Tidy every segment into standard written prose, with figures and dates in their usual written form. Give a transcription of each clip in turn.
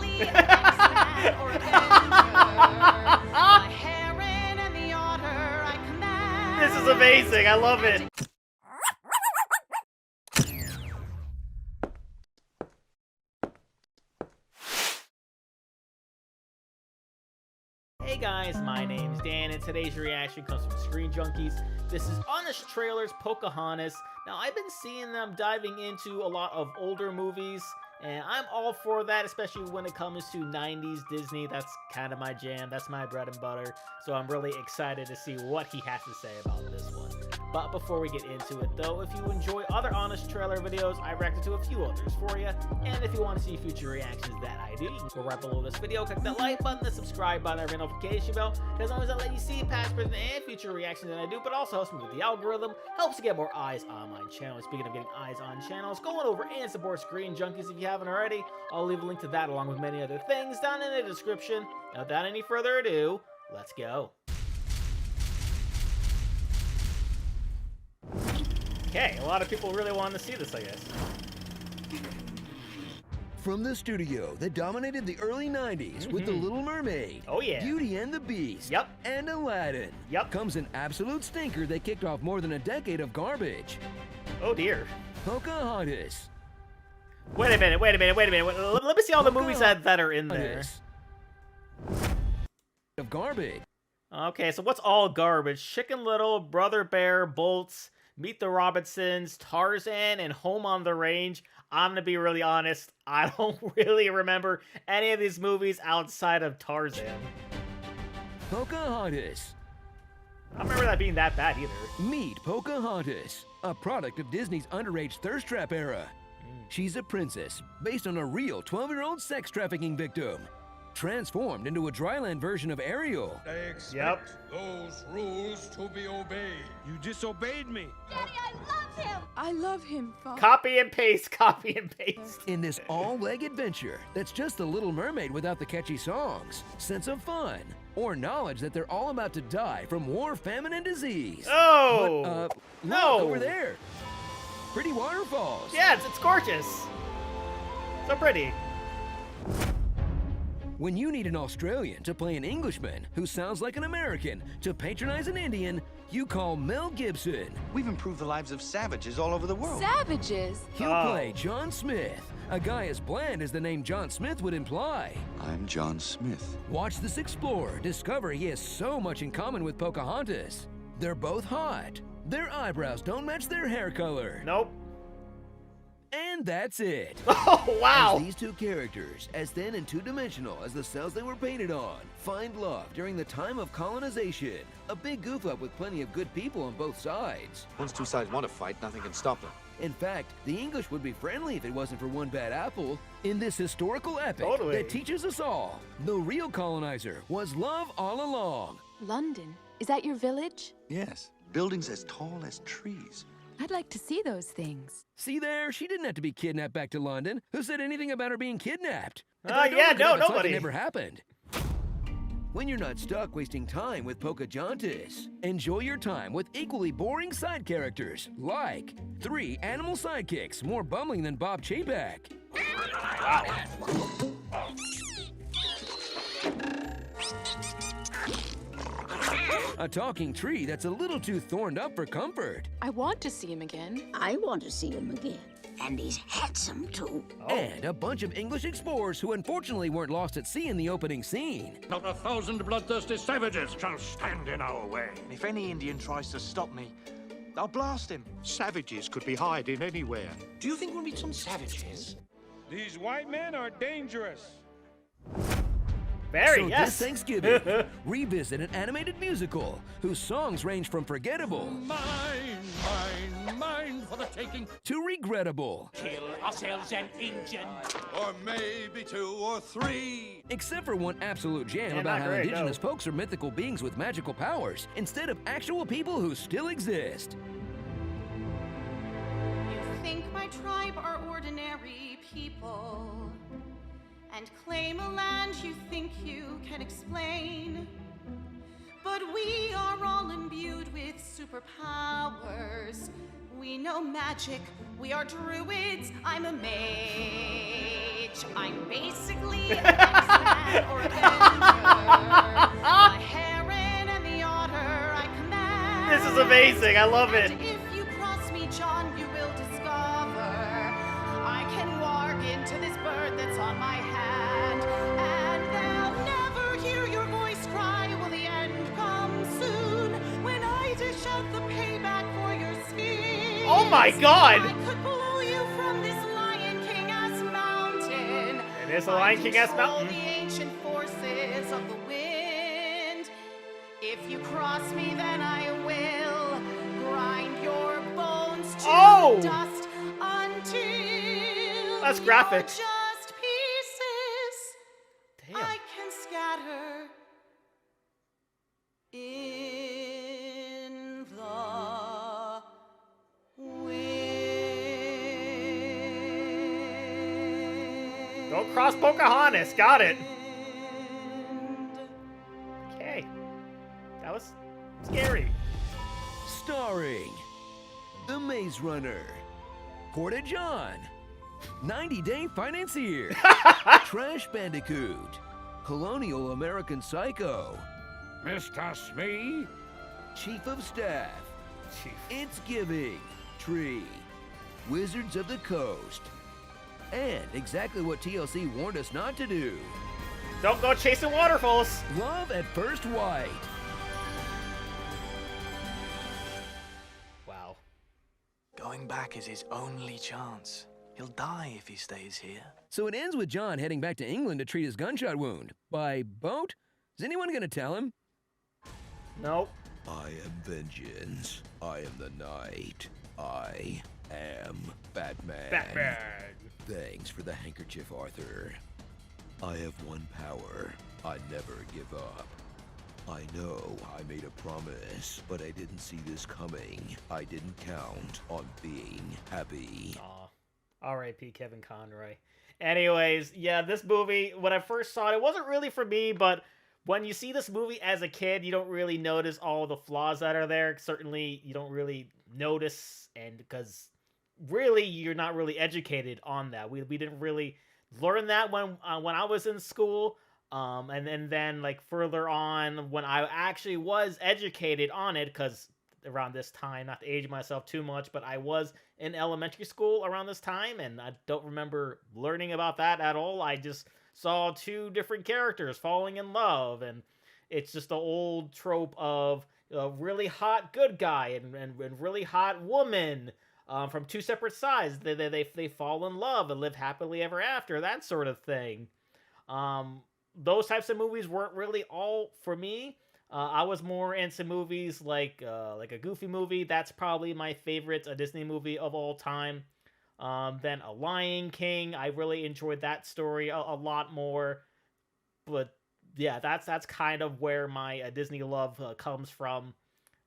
basically an X-Man or Panther. My heron and the otter I command. This is amazing. I love it. Hey guys, my name's Dan, and today's reaction comes from Screen Junkies. This is Honest Trailer's Pocahontas. Now, I've been seeing them diving into a lot of older movies, and I'm all for that, especially when it comes to 90s Disney. That's kind of my jam. That's my bread and butter. So I'm really excited to see what he has to say about this one. But before we get into it, though, if you enjoy other Honest Trailer videos, I reacted to a few others for you. And if you want to see future reactions that I do, you can go right below this video, click that like button, the subscribe button, and notification bell, because always I let you see past, present, and future reactions that I do, but also helps me with the algorithm, helps to get more eyes on my channel. And speaking of getting eyes on channels, go on over and support Screen Junkies if you haven't already. I'll leave a link to that along with many other things down in the description. Now, without any further ado, let's go. Okay, a lot of people really wanted to see this, I guess. From the studio that dominated the early 90s with The Little Mermaid, Oh yeah. Beauty and the Beast, Yep. and Aladdin, comes an absolute stinker that kicked off more than a decade of garbage. Oh dear. Pocahontas. Wait a minute. Let me see all the movies that are in there. Of garbage. Okay, so what's all garbage? Chicken Little, Brother Bear, Bolts, Meet the Robinsons, Tarzan, and Home on the Range. I'm gonna be really honest, I don't really remember any of these movies outside of Tarzan. Pocahontas. I don't remember that being that bad either. Meet Pocahontas, a product of Disney's underage thirst trap era. She's a princess based on a real 12-year-old sex trafficking victim, transformed into a dryland version of Ariel. I expect those rules to be obeyed. You disobeyed me. Daddy, I love him! I love him, Father. Copy and paste, copy and paste. In this all-leg adventure that's just The Little Mermaid without the catchy songs, sense of fun, or knowledge that they're all about to die from war, famine, and disease. Oh! But, no! Look, over there. Pretty waterfalls. Yeah, it's gorgeous. So pretty. When you need an Australian to play an Englishman who sounds like an American to patronize an Indian, you call Mel Gibson. We've improved the lives of savages all over the world. Savages? He'll play John Smith, a guy as bland as the name John Smith would imply. I'm John Smith. Watch this explorer discover he has so much in common with Pocahontas. They're both hot. Their eyebrows don't match their hair color. Nope. And that's it. Oh, wow. As these two characters, as thin and two-dimensional as the cells they were painted on, find love during the time of colonization. A big goof-up with plenty of good people on both sides. Once two sides want to fight, nothing can stop them. In fact, the English would be friendly if it wasn't for one bad apple. In this historical epic that teaches us all, the real colonizer was love all along. London? Is that your village? Yes, buildings as tall as trees. I'd like to see those things. See there? She didn't have to be kidnapped back to London. Who said anything about her being kidnapped? Yeah, no, nobody. Like it never happened. When you're not stuck wasting time with Pocahontas, enjoy your time with equally boring side characters, like 3 animal sidekicks more bumbling than Bob Chapek. A talking tree that's a little too thorned up for comfort. I want to see him again. I want to see him again. And he's handsome, too. And a bunch of English explorers who unfortunately weren't lost at sea in the opening scene. Not 1,000 bloodthirsty savages shall stand in our way. If any Indian tries to stop me, I'll blast him. Savages could be hiding anywhere. Do you think we'll meet some savages? These white men are dangerous. Very, so yes. this Thanksgiving, revisit an animated musical whose songs range from forgettable Mine for the taking to regrettable. Kill ourselves an Injun. Or maybe 2 or 3. Except for one absolute jam about how indigenous folks are mythical beings with magical powers instead of actual people who still exist. You think my tribe are ordinary people and claim a land you think you can explain. But we are all imbued with superpowers. We know magic, we are druids, I'm a mage. I'm basically X-Man or Panther. The heron and the otter I command. This is amazing. I love it. And if you cross me, John, you will discover I can walk into this bird that's on my hand, and they'll never hear your voice cry, will the end come soon, when I dish out the payback for your sins. Oh my God! I could blow you from this Lion King-ass mountain. It is a Lion King-ass mountain. The ancient forces of the wind. If you cross me, then I will grind your bones to dust until that's graphic. you're just pieces. Damn. I can scatter in the wind. Don't cross Pocahontas. Got it. Okay. That was scary. Starring The Maze Runner, Porta John, 90-Day Financier, Trash Bandicoot, Colonial American Psycho, Mr. Smee? Chief of Staff, It's Giving, Tree, Wizards of the Coast, and exactly what TLC warned us not to do. Don't go chasing waterfalls. Love at First White. Wow. Going back is his only chance. He'll die if he stays here. So it ends with John heading back to England to treat his gunshot wound. By boat? Is anyone gonna tell him? Nope. I am vengeance. I am the night. I am Batman. Batman. Thanks for the handkerchief, Arthur. I have one power. I never give up. I know I made a promise, but I didn't see this coming. I didn't count on being happy. Aw. R.I.P. Kevin Conroy. Anyways, yeah, this movie, when I first saw it, it wasn't really for me, but when you see this movie as a kid, you don't really notice all the flaws that are there. Certainly, you don't really notice, and because really, you're not really educated on that. We didn't really learn that when I was in school, and then like further on when I actually was educated on it, because around this time, not to age myself too much, but I was in elementary school around this time, and I don't remember learning about that at all. I just saw two different characters falling in love, and it's just the old trope of a really hot good guy and really hot woman from two separate sides. They fall in love and live happily ever after, that sort of thing. Those types of movies weren't really all for me. I was more into movies like a Goofy movie. That's probably my favorite Disney movie of all time. Then A Lion King. I really enjoyed that story a lot more. But yeah, that's kind of where my Disney love comes from,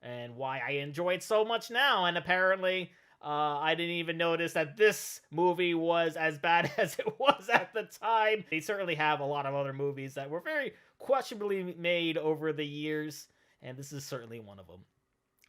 and why I enjoy it so much now. And apparently, I didn't even notice that this movie was as bad as it was at the time. They certainly have a lot of other movies that were very questionably made over the years, and this is certainly one of them.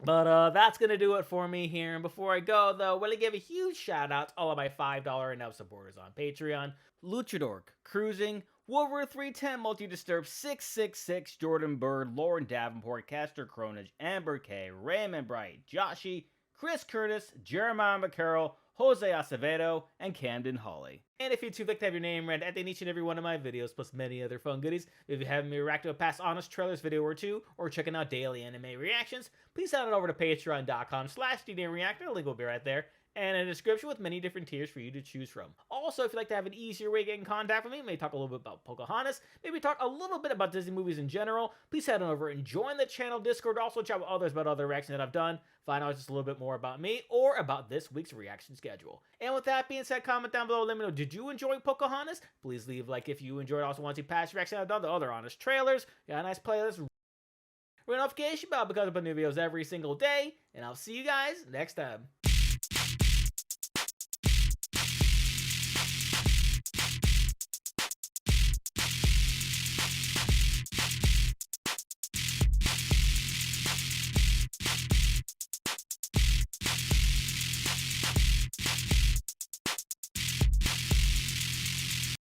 But that's going to do it for me here. And before I go, though, I want to give a huge shout out to all of my $5 and up supporters on Patreon. Luchador, Cruising, Wolver 310, Multi-Disturb, 666, Jordan Bird, Lauren Davenport, Castor Cronage, Amber K, Raymond Bright, Joshi, Chris Curtis, Jeremiah McCarroll, Jose Acevedo, and Camden Hawley. And if you'd too like to have your name read at each and every one of my videos, plus many other fun goodies, if you haven't reacted to a past Honest Trailers video or two, or checking out daily anime reactions, please head on over to patreon.com/DDMReactor. The link will be right there, and a description with many different tiers for you to choose from. Also, if you'd like to have an easier way to get in contact with me, maybe talk a little bit about Pocahontas, maybe talk a little bit about Disney movies in general, please head on over and join the channel Discord. Also chat with others about other reactions that I've done, find out just a little bit more about me, or about this week's reaction schedule. And with that being said, comment down below, let me know, did you enjoy Pocahontas? Please leave a like if you enjoyed. Also want to see past reactions I've done to other Honest Trailers. Got a nice playlist. Ring notification bell because I put new videos every single day, and I'll see you guys next time.